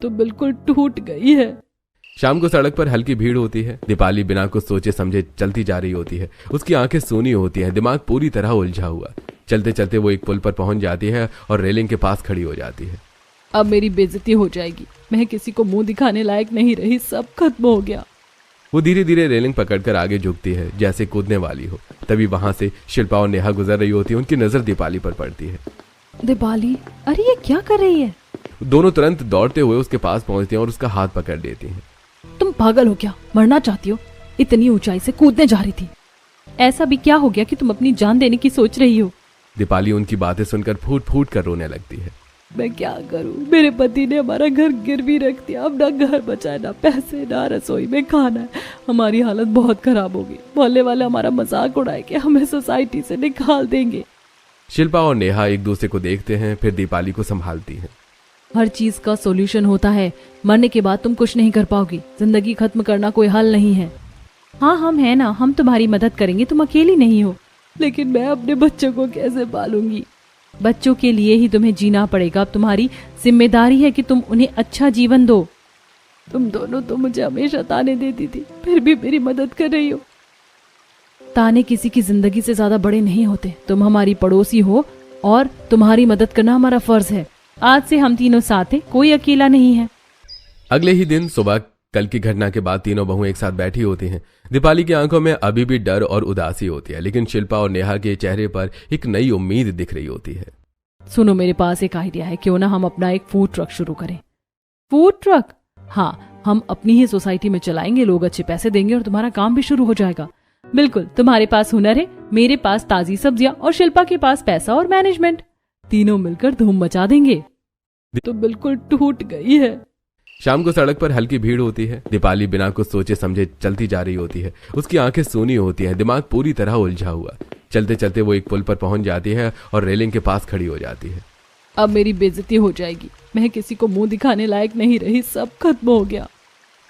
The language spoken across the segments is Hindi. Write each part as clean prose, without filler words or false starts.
तो बिल्कुल टूट गई है। शाम को सड़क पर हल्की भीड़ होती है। दीपाली बिना कुछ सोचे समझे चलती जा रही होती है। उसकी आंखें सूनी होती हैं, दिमाग पूरी तरह उलझा हुआ। चलते चलते वो एक पुल पर पहुंच जाती है और रेलिंग के पास खड़ी हो जाती है। अब मेरी बेइज्जती हो जाएगी, मैं किसी को मुंह दिखाने लायक नहीं रही, सब खत्म हो गया। वो धीरे धीरे रेलिंग पकड़कर आगे झुकती है जैसे कूदने वाली हो। तभी वहां से शिल्पा और नेहा गुजर रही होती है। उनकी नजर दीपाली पर पड़ती है। दीपाली, अरे ये क्या कर रही है? दोनों तुरंत दौड़ते हुए उसके पास पहुंचती हैं और उसका हाथ पकड़ लेती हैं। तुम पागल हो क्या? मरना चाहती हो? इतनी ऊंचाई से कूदने जा रही थी। ऐसा भी क्या हो गया कि तुम अपनी जान देने की सोच रही हो? दीपाली उनकी बातें सुनकर फूट फूट कर रोने लगती है। मैं क्या करूं? मेरे पति ने हमारा घर गिरवी रख दिया। अब ना घर बचा है, ना पैसे, ना रसोई में खाना है। हमारी हालत बहुत खराब होगी। मोहल्ले वाले हमारा मजाक उड़ाए कि हमें सोसाइटी से निकाल देंगे। शिल्पा और नेहा एक दूसरे को देखते हैं, फिर दीपाली को संभालती हैं। हर चीज का सॉल्यूशन होता है। मरने के बाद तुम कुछ नहीं कर पाओगी। जिंदगी खत्म करना कोई हल नहीं है। हाँ, हम है ना, हम तुम्हारी मदद करेंगे, तुम अकेली नहीं हो। लेकिन मैं अपने बच्चों को कैसे पालूंगी? बच्चों के लिए ही तुम्हें जीना पड़ेगा। अब तुम्हारी जिम्मेदारी है कि तुम उन्हें अच्छा जीवन दो। तुम दोनों तो मुझे हमेशा ताने देती थी, फिर भी मेरी मदद कर रही हो। ताने किसी की जिंदगी से ज्यादा बड़े नहीं होते। तुम हमारी पड़ोसी हो और तुम्हारी मदद करना हमारा फर्ज है। आज से हम तीनों साथ हैं, कोई अकेला नहीं है। अगले ही दिन सुबह कल की घटना के बाद तीनों बहुएं एक साथ बैठी होती हैं। दीपाली की आंखों में अभी भी डर और उदासी होती है, लेकिन शिल्पा और नेहा के चेहरे पर एक नई उम्मीद दिख रही होती है। सुनो, मेरे पास एक आइडिया है। क्यों ना हम अपना एक फूड ट्रक शुरू करें? Food truck? हाँ, हम अपनी ही सोसाइटी में चलाएंगे, लोग अच्छे पैसे देंगे और तुम्हारा काम भी शुरू हो जाएगा। बिल्कुल, तुम्हारे पास हुनर है, मेरे पास ताजी सब्जियां और शिल्पा के पास पैसा और मैनेजमेंट। तीनों मिलकर धूम मचा देंगे। तो बिल्कुल टूट गई है। शाम को सड़क पर हल्की भीड़ होती है। दीपाली बिना कुछ सोचे समझे चलती जा रही होती है। उसकी आंखें सूनी होती हैं, दिमाग पूरी तरह उलझा हुआ। चलते चलते वो एक पुल पर पहुंच जाती है और रेलिंग के पास खड़ी हो जाती है। अब मेरी बेइज्जती हो जाएगी, मैं किसी को मुंह दिखाने लायक नहीं रही, सब खत्म हो गया।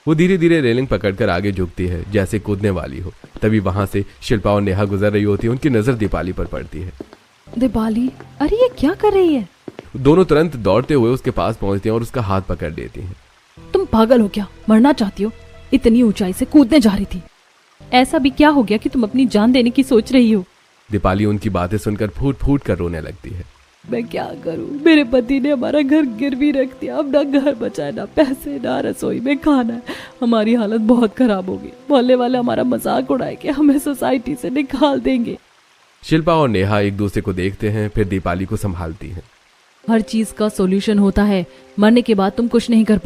वो धीरे धीरे रेलिंग पकड़कर आगे झुकती है जैसे कूदने वाली हो। तभी वहां से शिल्पा और नेहा गुजर रही होती है। उनकी नजर दीपाली पर पड़ती है। दीपाली, अरे ये क्या कर रही है? दोनों तुरंत दौड़ते हुए उसके पास पहुंचती हैं और उसका हाथ पकड़ लेती हैं। तुम पागल हो क्या? मरना चाहती हो? इतनी ऊंचाई से कूदने जा रही थी। ऐसा भी क्या हो गया कि तुम अपनी जान देने की सोच रही हो? दीपाली उनकी बातें सुनकर फूट फूट कर रोने लगती है। मैं क्या करूं? मेरे पति ने हमारा घर गिरवी रख दिया। अब ना घर बचा है, ना पैसे, ना रसोई में खाना है। हमारी हालत बहुत खराब होगी। मोहल्ले वाले हमारा मजाक उड़ाए कि हमें सोसाइटी से निकाल देंगे। शिल्पा और नेहा एक दूसरे को देखते हैं, फिर दीपाली को संभालती हैं। हर चीज का सॉल्यूशन होता है। मरने के बाद तुम कुछ नहीं कर